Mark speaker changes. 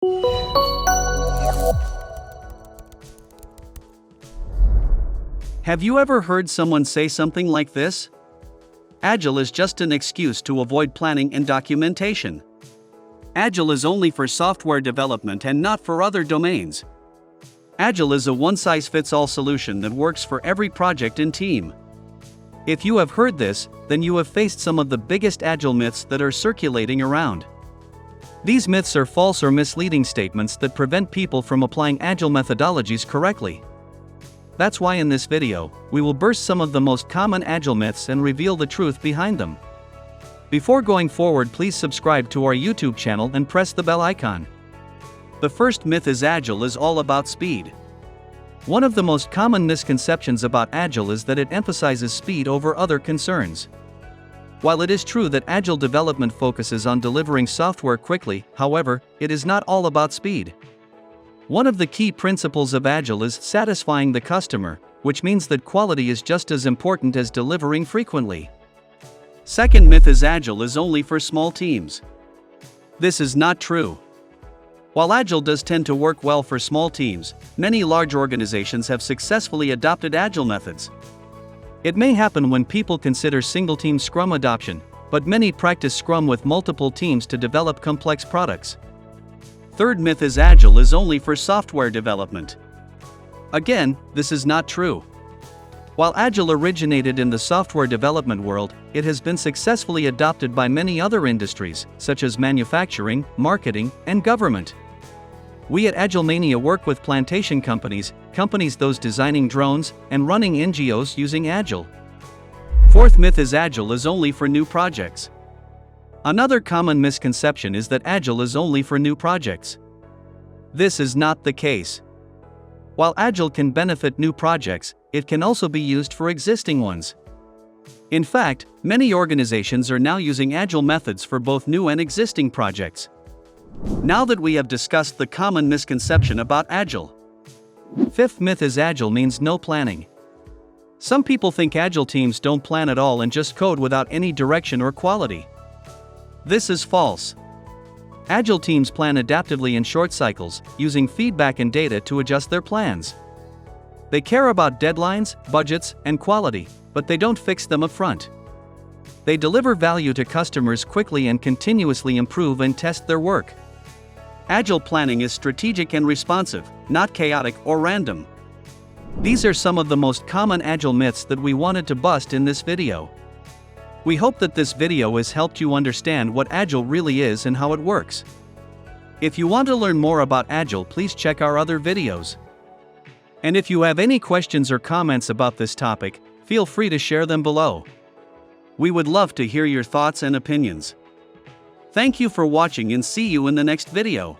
Speaker 1: Have you ever heard someone say something like this? Agile is just an excuse to avoid planning and documentation. Agile is only for software development and not for other domains. Agile is a one-size-fits-all solution that works for every project and team. If you have heard this, then you have faced some of the biggest Agile myths that are circulating around. These myths are false or misleading statements that prevent people from applying Agile methodologies correctly. That's why in this video, we will burst some of the most common Agile myths and reveal the truth behind them. Before going forward, please subscribe to our YouTube channel and press the bell icon. The first myth is Agile is all about speed. One of the most common misconceptions about Agile is that it emphasizes speed over other concerns. While it is true that Agile development focuses on delivering software quickly, however, it is not all about speed. One of the key principles of Agile is satisfying the customer, which means that quality is just as important as delivering frequently. Second myth is Agile is only for small teams. This is not true. While Agile does tend to work well for small teams, many large organizations have successfully adopted Agile methods. It may happen when people consider single-team Scrum adoption, but many practice Scrum with multiple teams to develop complex products. Third myth is Agile is only for software development. Again, this is not true. While Agile originated in the software development world, it has been successfully adopted by many other industries, such as manufacturing, marketing, and government. We at Agilemania work with plantation companies those designing drones, and running NGOs using Agile. Fourth myth is Agile is only for new projects. Another common misconception is that Agile is only for new projects. This is not the case. While Agile can benefit new projects, it can also be used for existing ones. In fact, many organizations are now using Agile methods for both new and existing projects. Now that we have discussed the common misconception about Agile. Fifth myth is Agile means no planning. Some people think Agile teams don't plan at all and just code without any direction or quality. This is false. Agile teams plan adaptively in short cycles, using feedback and data to adjust their plans. They care about deadlines, budgets, and quality, but they don't fix them up front. They deliver value to customers quickly and continuously improve and test their work. Agile planning is strategic and responsive, not chaotic or random. These are some of the most common Agile myths that we wanted to bust in this video. We hope that this video has helped you understand what Agile really is and how it works. If you want to learn more about Agile, please check our other videos. And if you have any questions or comments about this topic, feel free to share them below. We would love to hear your thoughts and opinions. Thank you for watching and see you in the next video.